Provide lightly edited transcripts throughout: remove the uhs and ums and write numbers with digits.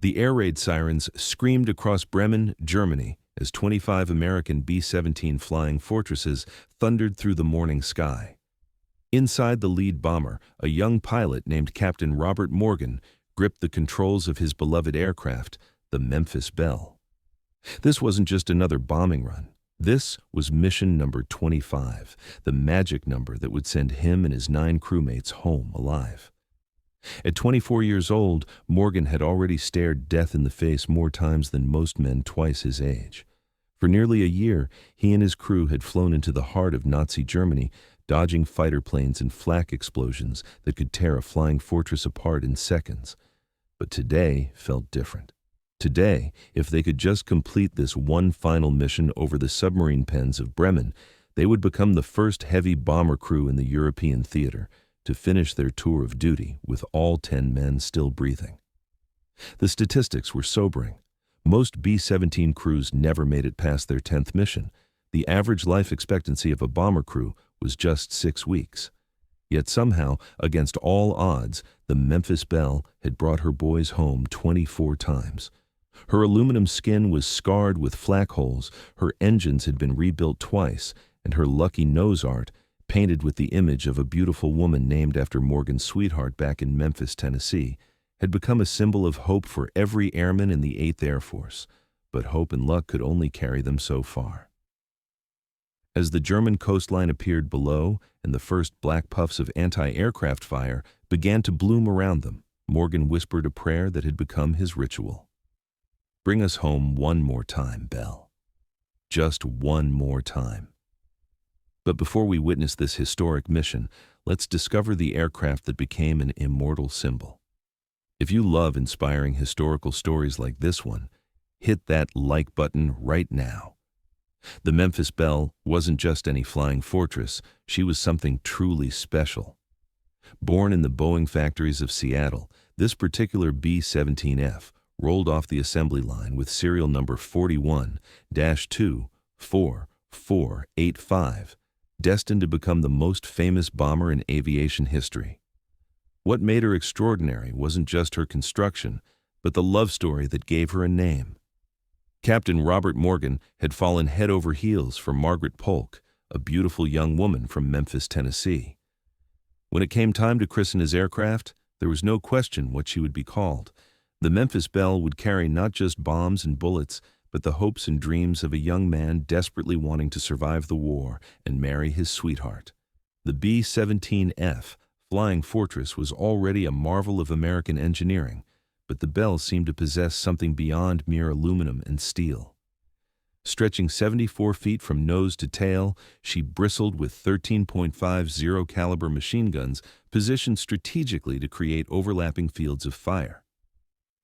The air raid sirens screamed across Bremen, Germany, as 25 American B-17 flying fortresses thundered through the morning sky. Inside the lead bomber, a young pilot named Captain Robert Morgan gripped the controls of his beloved aircraft, the Memphis Belle. This wasn't just another bombing run. This was mission number 25, the magic number that would send him and his 9 crewmates home alive. At 24 years old, Morgan had already stared death in the face more times than most men twice his age. For nearly a year, he and his crew had flown into the heart of Nazi Germany, dodging fighter planes and flak explosions that could tear a flying fortress apart in seconds. But today felt different. Today, if they could just complete this one final mission over the submarine pens of Bremen, they would become the first heavy bomber crew in the European theater to finish their tour of duty with all 10 men still breathing. The statistics were sobering. Most B-17 crews never made it past their 10th mission. The average life expectancy of a bomber crew was just 6 weeks. Yet somehow, against all odds, the Memphis Belle had brought her boys home 24 times. Her aluminum skin was scarred with flak holes, her engines had been rebuilt twice, and her lucky nose art, painted with the image of a beautiful woman named after Morgan's sweetheart back in Memphis, Tennessee, had become a symbol of hope for every airman in the 8th Air Force. But hope and luck could only carry them so far. As the German coastline appeared below and the first black puffs of anti-aircraft fire began to bloom around them, Morgan whispered a prayer that had become his ritual. "Bring us home one more time, Belle. Just one more time." But before we witness this historic mission, let's discover the aircraft that became an immortal symbol. If you love inspiring historical stories like this one, hit that like button right now. The Memphis Belle wasn't just any flying fortress, she was something truly special. Born in the Boeing factories of Seattle, this particular B-17F rolled off the assembly line with serial number 41-24485, destined to become the most famous bomber in aviation history. What made her extraordinary wasn't just her construction, but the love story that gave her a name. Captain Robert Morgan had fallen head over heels for Margaret Polk, a beautiful young woman from Memphis, Tennessee. When it came time to christen his aircraft, there was no question what she would be called. The Memphis Belle would carry not just bombs and bullets, but the hopes and dreams of a young man desperately wanting to survive the war and marry his sweetheart. The B-17F Flying Fortress was already a marvel of American engineering, but the Belle seemed to possess something beyond mere aluminum and steel. Stretching 74 feet from nose to tail, she bristled with 13.50 caliber machine guns positioned strategically to create overlapping fields of fire.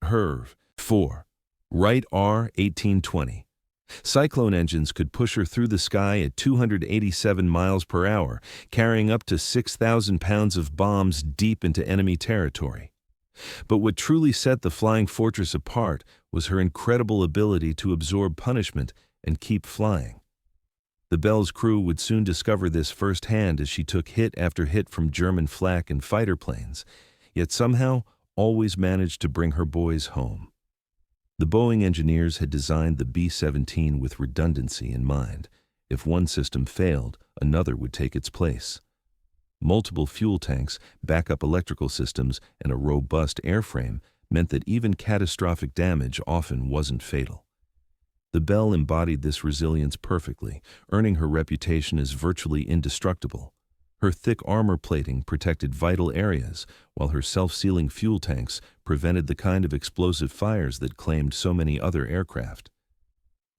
Her 4 Wright R-1820 Cyclone engines could push her through the sky at 287 miles per hour, carrying up to 6,000 pounds of bombs deep into enemy territory. But what truly set the Flying Fortress apart was her incredible ability to absorb punishment and keep flying. The Belle's crew would soon discover this firsthand as she took hit after hit from German flak and fighter planes, yet somehow always managed to bring her boys home. The Boeing engineers had designed the B-17 with redundancy in mind. If one system failed, another would take its place. Multiple fuel tanks, backup electrical systems, and a robust airframe meant that even catastrophic damage often wasn't fatal. The Belle embodied this resilience perfectly, earning her reputation as virtually indestructible. Her thick armor plating protected vital areas, while her self-sealing fuel tanks prevented the kind of explosive fires that claimed so many other aircraft.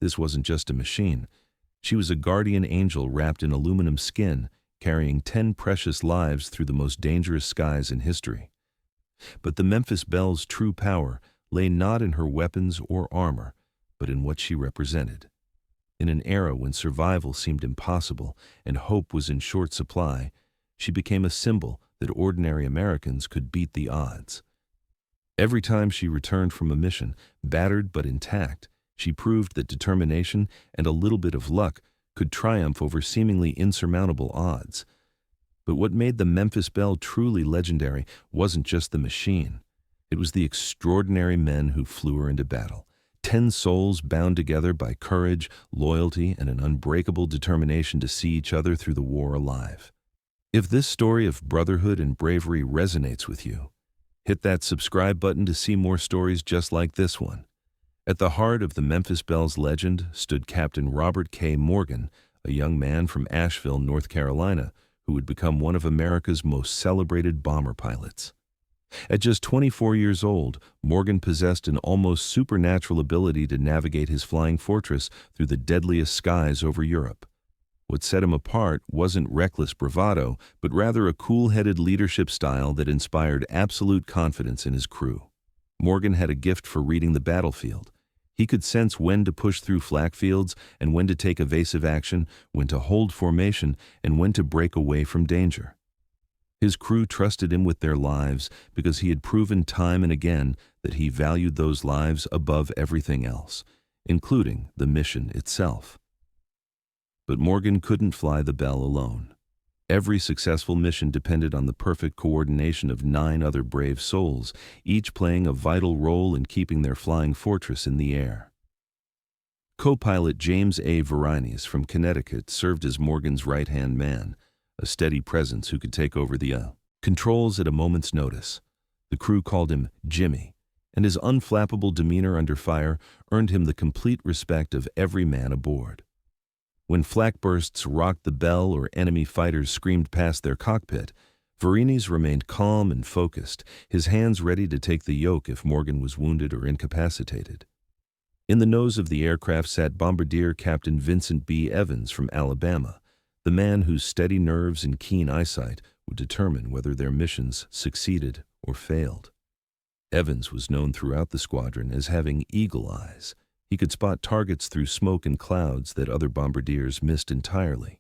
This wasn't just a machine. She was a guardian angel wrapped in aluminum skin, carrying 10 precious lives through the most dangerous skies in history. But the Memphis Belle's true power lay not in her weapons or armor, but in what she represented. In an era when survival seemed impossible and hope was in short supply, she became a symbol that ordinary Americans could beat the odds. Every time she returned from a mission, battered but intact, she proved that determination and a little bit of luck could triumph over seemingly insurmountable odds. But what made the Memphis Belle truly legendary wasn't just the machine. It was the extraordinary men who flew her into battle. 10 souls bound together by courage, loyalty, and an unbreakable determination to see each other through the war alive. If this story of brotherhood and bravery resonates with you, hit that subscribe button to see more stories just like this one. At the heart of the Memphis Belle's legend stood Captain Robert K. Morgan, a young man from Asheville, North Carolina, who would become one of America's most celebrated bomber pilots. At just 24 years old, Morgan possessed an almost supernatural ability to navigate his flying fortress through the deadliest skies over Europe. What set him apart wasn't reckless bravado, but rather a cool-headed leadership style that inspired absolute confidence in his crew. Morgan had a gift for reading the battlefield. He could sense when to push through flak fields and when to take evasive action, when to hold formation, and when to break away from danger. His crew trusted him with their lives because he had proven time and again that he valued those lives above everything else, including the mission itself. But Morgan couldn't fly the Belle alone. Every successful mission depended on the perfect coordination of 9 other brave souls, each playing a vital role in keeping their flying fortress in the air. Co-pilot James A. Verines from Connecticut served as Morgan's right-hand man, a steady presence who could take over the controls at a moment's notice. The crew called him Jimmy, and his unflappable demeanor under fire earned him the complete respect of every man aboard. When flak bursts rocked the Belle or enemy fighters screamed past their cockpit, Verines remained calm and focused, his hands ready to take the yoke if Morgan was wounded or incapacitated. In the nose of the aircraft sat Bombardier Captain Vincent B. Evans from Alabama, the man whose steady nerves and keen eyesight would determine whether their missions succeeded or failed. Evans was known throughout the squadron as having eagle eyes. He could spot targets through smoke and clouds that other bombardiers missed entirely.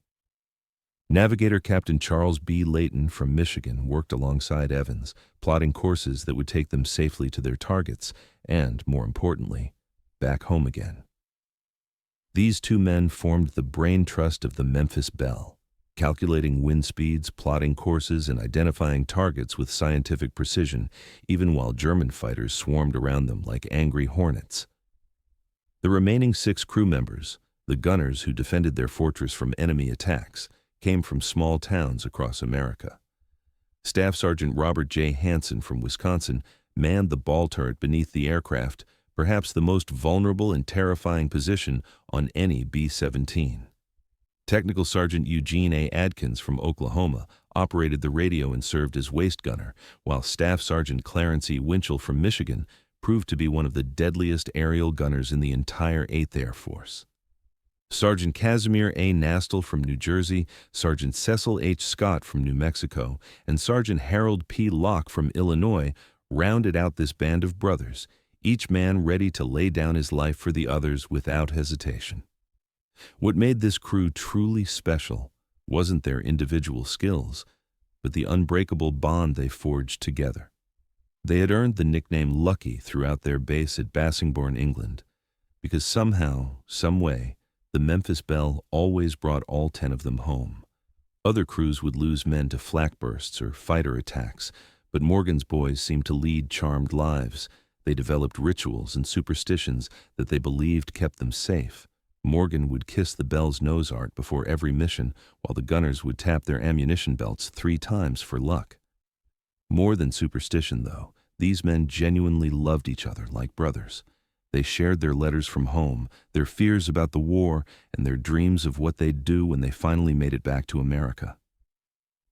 Navigator Captain Charles B. Layton from Michigan worked alongside Evans, plotting courses that would take them safely to their targets and, more importantly, back home again. These 2 men formed the brain trust of the Memphis Belle, calculating wind speeds, plotting courses, and identifying targets with scientific precision, even while German fighters swarmed around them like angry hornets. The remaining 6 crew members, the gunners who defended their fortress from enemy attacks, came from small towns across America. Staff Sergeant Robert J. Hansen from Wisconsin manned the ball turret beneath the aircraft, perhaps the most vulnerable and terrifying position on any B-17. Technical Sergeant Eugene A. Adkins from Oklahoma operated the radio and served as waist gunner, while Staff Sergeant Clarence E. Winchell from Michigan proved to be one of the deadliest aerial gunners in the entire 8th Air Force. Sergeant Casimir A. Nastel from New Jersey, Sergeant Cecil H. Scott from New Mexico, and Sergeant Harold P. Locke from Illinois rounded out this band of brothers, each man ready to lay down his life for the others without hesitation. What made this crew truly special wasn't their individual skills, but the unbreakable bond they forged together. They had earned the nickname Lucky throughout their base at Bassingbourn, England, because somehow, some way, the Memphis Belle always brought all 10 of them home. Other crews would lose men to flak bursts or fighter attacks, but Morgan's boys seemed to lead charmed lives. They developed rituals and superstitions that they believed kept them safe. Morgan would kiss the Belle's nose art before every mission, while the gunners would tap their ammunition belts 3 times for luck. More than superstition, though, these men genuinely loved each other like brothers. They shared their letters from home, their fears about the war, and their dreams of what they'd do when they finally made it back to America.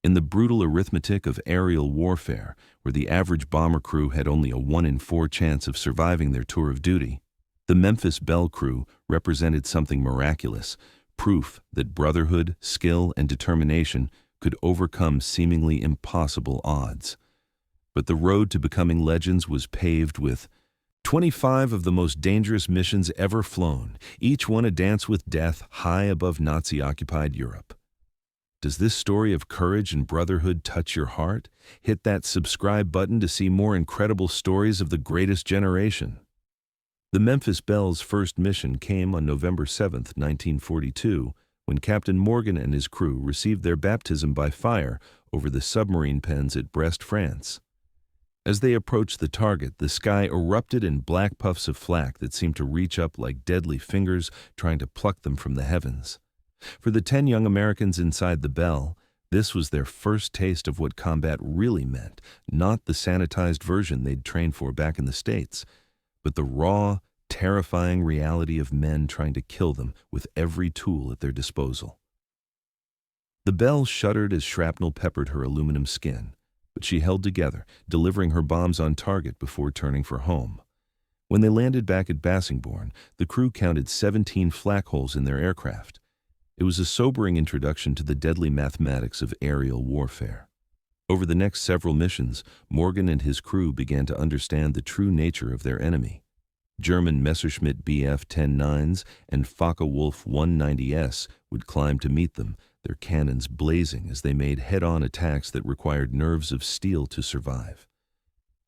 In the brutal arithmetic of aerial warfare, where the average bomber crew had only a 1 in 4 chance of surviving their tour of duty, the Memphis Belle crew represented something miraculous, proof that brotherhood, skill, and determination could overcome seemingly impossible odds. But the road to becoming legends was paved with 25 of the most dangerous missions ever flown, each one a dance with death high above Nazi-occupied Europe. Does this story of courage and brotherhood touch your heart? Hit that subscribe button to see more incredible stories of the greatest generation. The Memphis Belle's first mission came on November 7, 1942, when Captain Morgan and his crew received their baptism by fire over the submarine pens at Brest, France. As they approached the target, the sky erupted in black puffs of flak that seemed to reach up like deadly fingers trying to pluck them from the heavens. For the 10 young Americans inside the Belle, this was their first taste of what combat really meant, not the sanitized version they'd trained for back in the States, but the raw, terrifying reality of men trying to kill them with every tool at their disposal. The Belle shuddered as shrapnel peppered her aluminum skin, but she held together, delivering her bombs on target before turning for home. When they landed back at Bassingbourn, the crew counted 17 flak holes in their aircraft. It was a sobering introduction to the deadly mathematics of aerial warfare. Over the next several missions, Morgan and his crew began to understand the true nature of their enemy. German Messerschmitt Bf-10-9s and Focke-Wulf 190s would climb to meet them, their cannons blazing as they made head-on attacks that required nerves of steel to survive.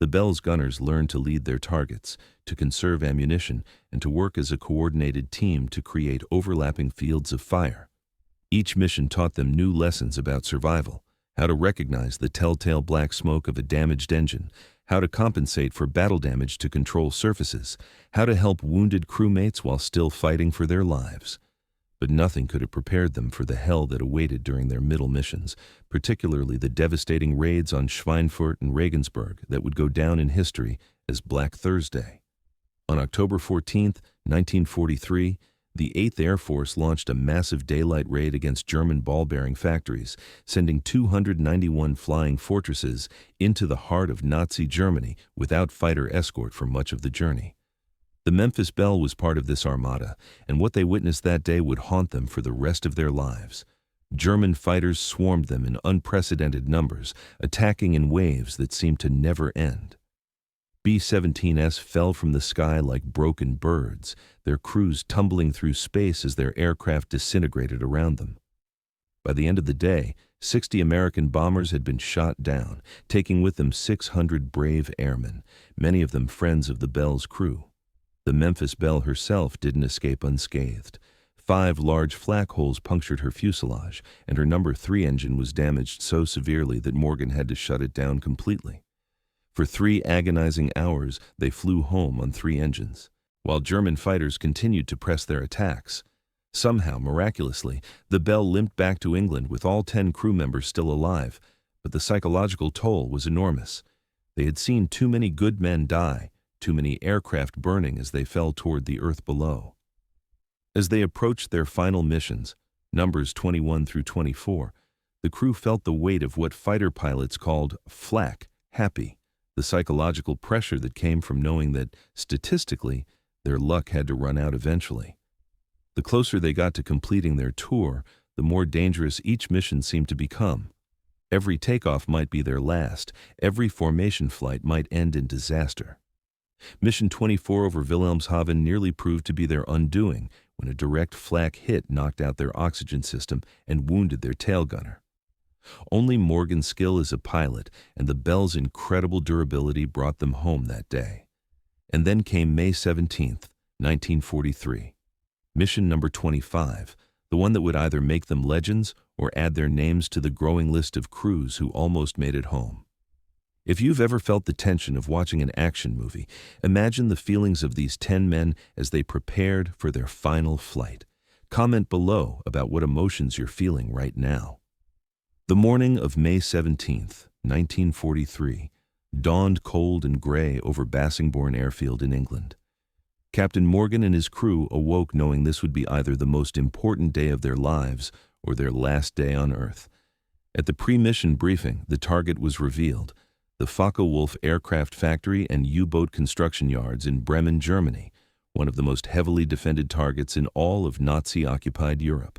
The Belle's gunners learned to lead their targets, to conserve ammunition, and to work as a coordinated team to create overlapping fields of fire. Each mission taught them new lessons about survival, how to recognize the telltale black smoke of a damaged engine, how to compensate for battle damage to control surfaces, how to help wounded crewmates while still fighting for their lives. But nothing could have prepared them for the hell that awaited during their middle missions, particularly the devastating raids on Schweinfurt and Regensburg that would go down in history as Black Thursday. On October 14, 1943, the 8th Air Force launched a massive daylight raid against German ball-bearing factories, sending 291 flying fortresses into the heart of Nazi Germany without fighter escort for much of the journey. The Memphis Belle was part of this armada, and what they witnessed that day would haunt them for the rest of their lives. German fighters swarmed them in unprecedented numbers, attacking in waves that seemed to never end. B-17s fell from the sky like broken birds, their crews tumbling through space as their aircraft disintegrated around them. By the end of the day, 60 American bombers had been shot down, taking with them 600 brave airmen, many of them friends of the Belle's crew. The Memphis Belle herself didn't escape unscathed. 5 large flak holes punctured her fuselage, and her No. 3 engine was damaged so severely that Morgan had to shut it down completely. For 3 agonizing hours, they flew home on 3 engines, while German fighters continued to press their attacks. Somehow, miraculously, the Belle limped back to England with all 10 crew members still alive, but the psychological toll was enormous. They had seen too many good men die, too many aircraft burning as they fell toward the earth below. As they approached their final missions, numbers 21 through 24, the crew felt the weight of what fighter pilots called flak happy, the psychological pressure that came from knowing that, statistically, their luck had to run out eventually. The closer they got to completing their tour, the more dangerous each mission seemed to become. Every takeoff might be their last, every formation flight might end in disaster. Mission 24 over Wilhelmshaven nearly proved to be their undoing when a direct flak hit knocked out their oxygen system and wounded their tail gunner. Only Morgan's skill as a pilot and the Belle's incredible durability brought them home that day. And then came May 17, 1943. Mission number 25, the one that would either make them legends or add their names to the growing list of crews who almost made it home. If you've ever felt the tension of watching an action movie, imagine the feelings of these 10 men as they prepared for their final flight. Comment below about what emotions you're feeling right now. The morning of May 17, 1943, dawned cold and gray over Bassingbourn Airfield in England. Captain Morgan and his crew awoke knowing this would be either the most important day of their lives or their last day on Earth. At the pre-mission briefing, the target was revealed: the Focke-Wulf aircraft factory and U-boat construction yards in Bremen, Germany, one of the most heavily defended targets in all of Nazi-occupied Europe.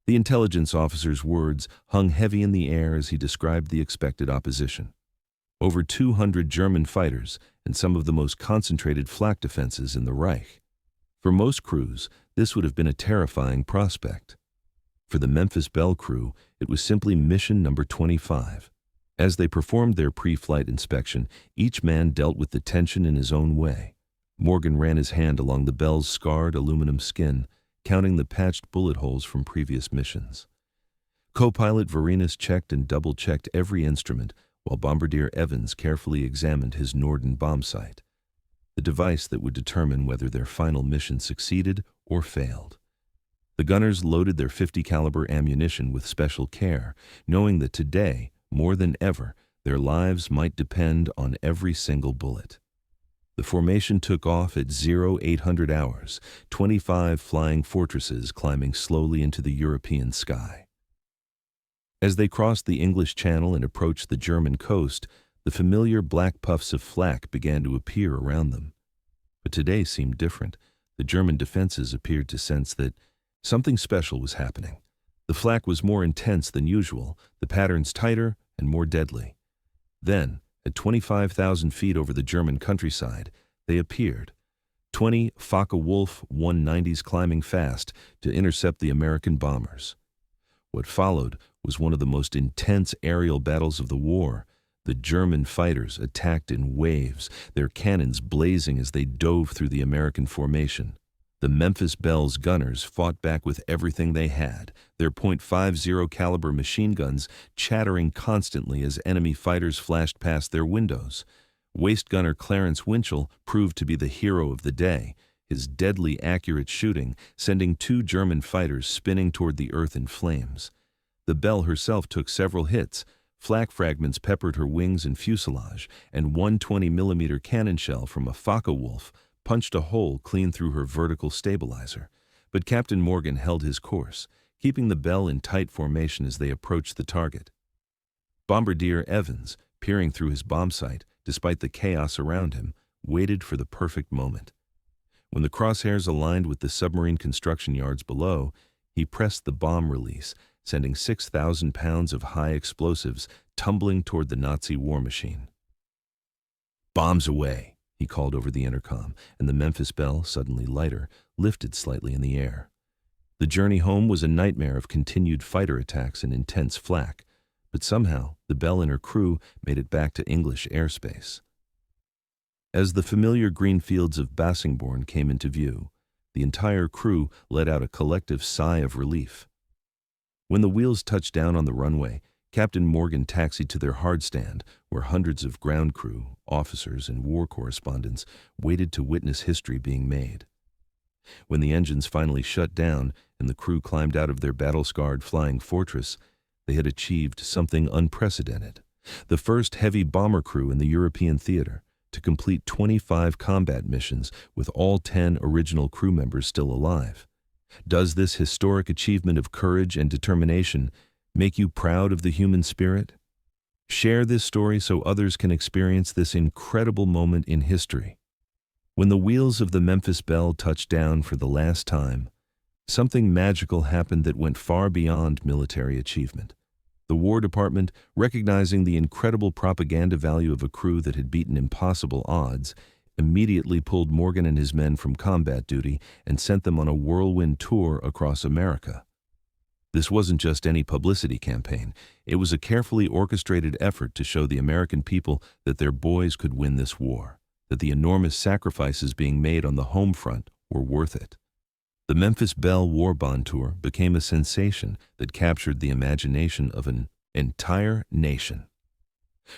The intelligence officer's words hung heavy in the air as he described the expected opposition. Over 200 German fighters and some of the most concentrated flak defenses in the Reich. For most crews, this would have been a terrifying prospect. For the Memphis Belle crew, it was simply mission number 25. As they performed their pre-flight inspection, each man dealt with the tension in his own way. Morgan ran his hand along the Belle's scarred aluminum skin, counting the patched bullet holes from previous missions. Co-pilot Varenus checked and double-checked every instrument, while Bombardier Evans carefully examined his Norden bomb sight, the device that would determine whether their final mission succeeded or failed. The gunners loaded their .50 caliber ammunition with special care, knowing that today, more than ever, their lives might depend on every single bullet. The formation took off at 0800 hours, 25 flying fortresses climbing slowly into the European sky. As they crossed the English Channel and approached the German coast, the familiar black puffs of flak began to appear around them. But today seemed different. The German defenses appeared to sense that something special was happening. The flak was more intense than usual, the patterns tighter and more deadly. Then, at 25,000 feet over the German countryside, they appeared. 20 Focke-Wulf 190s climbing fast to intercept the American bombers. What followed was one of the most intense aerial battles of the war. The German fighters attacked in waves, their cannons blazing as they dove through the American formation. The Memphis Belle's gunners fought back with everything they had, their .50 caliber machine guns chattering constantly as enemy fighters flashed past their windows. Waist gunner Clarence Winchell proved to be the hero of the day, his deadly accurate shooting sending 2 German fighters spinning toward the earth in flames. The Belle herself took several hits. Flak fragments peppered her wings and fuselage, and one 20mm cannon shell from a Focke-Wulf punched a hole clean through her vertical stabilizer. But Captain Morgan held his course, keeping the Belle in tight formation as they approached the target. Bombardier Evans, peering through his bomb sight, despite the chaos around him, waited for the perfect moment. When the crosshairs aligned with the submarine construction yards below, he pressed the bomb release, sending 6,000 pounds of high explosives tumbling toward the Nazi war machine. "Bombs away," he called over the intercom, and the Memphis Belle, suddenly lighter, lifted slightly in the air. The journey home was a nightmare of continued fighter attacks and intense flak, but somehow the Belle and her crew made it back to English airspace. As the familiar green fields of Bassingbourn came into view, the entire crew let out a collective sigh of relief. When the wheels touched down on the runway, Captain Morgan taxied to their hardstand, where hundreds of ground crew, officers, and war correspondents waited to witness history being made. When the engines finally shut down and the crew climbed out of their battle-scarred flying fortress, they had achieved something unprecedented. The first heavy bomber crew in the European theater to complete 25 combat missions with all 10 original crew members still alive. Does this historic achievement of courage and determination make you proud of the human spirit? Share this story so others can experience this incredible moment in history. When the wheels of the Memphis Belle touched down for the last time, something magical happened that went far beyond military achievement. The War Department, recognizing the incredible propaganda value of a crew that had beaten impossible odds, immediately pulled Morgan and his men from combat duty and sent them on a whirlwind tour across America. This wasn't just any publicity campaign. It was a carefully orchestrated effort to show the American people that their boys could win this war, that the enormous sacrifices being made on the home front were worth it. The Memphis Belle War Bond Tour became a sensation that captured the imagination of an entire nation.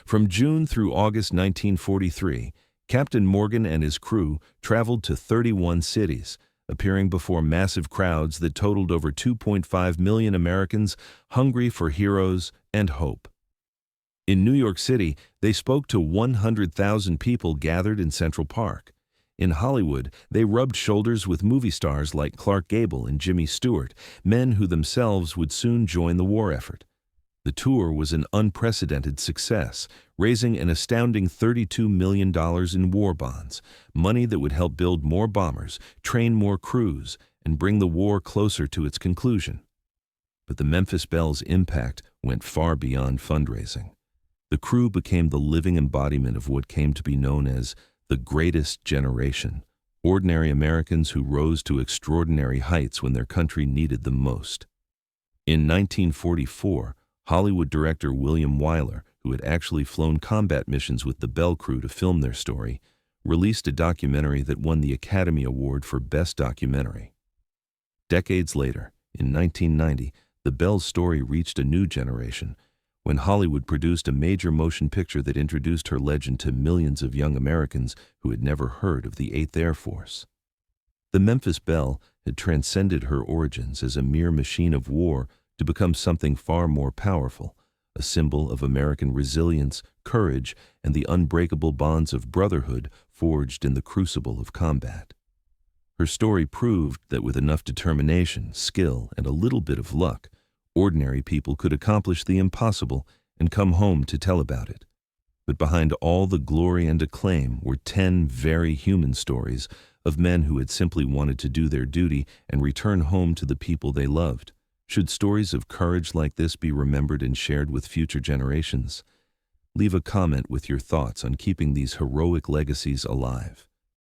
From June through August 1943, Captain Morgan and his crew traveled to 31 cities, appearing before massive crowds that totaled over 2.5 million Americans hungry for heroes and hope. In New York City, they spoke to 100,000 people gathered in Central Park. In Hollywood, they rubbed shoulders with movie stars like Clark Gable and Jimmy Stewart, men who themselves would soon join the war effort. The tour was an unprecedented success, raising an astounding $32 million in war bonds, money that would help build more bombers, train more crews, and bring the war closer to its conclusion. But the Memphis Belle's impact went far beyond fundraising. The crew became the living embodiment of what came to be known as the greatest generation, ordinary Americans who rose to extraordinary heights when their country needed them most. In 1944, Hollywood director William Wyler, who had actually flown combat missions with the Belle crew to film their story, released a documentary that won the Academy Award for Best Documentary. Decades later, in 1990, the Belle's story reached a new generation, when Hollywood produced a major motion picture that introduced her legend to millions of young Americans who had never heard of the 8th Air Force. The Memphis Belle had transcended her origins as a mere machine of war to become something far more powerful, a symbol of American resilience, courage, and the unbreakable bonds of brotherhood forged in the crucible of combat. Her story proved that with enough determination, skill, and a little bit of luck, ordinary people could accomplish the impossible and come home to tell about it. But behind all the glory and acclaim were 10 very human stories of men who had simply wanted to do their duty and return home to the people they loved. Should stories of courage like this be remembered and shared with future generations? Leave a comment with your thoughts on keeping these heroic legacies alive.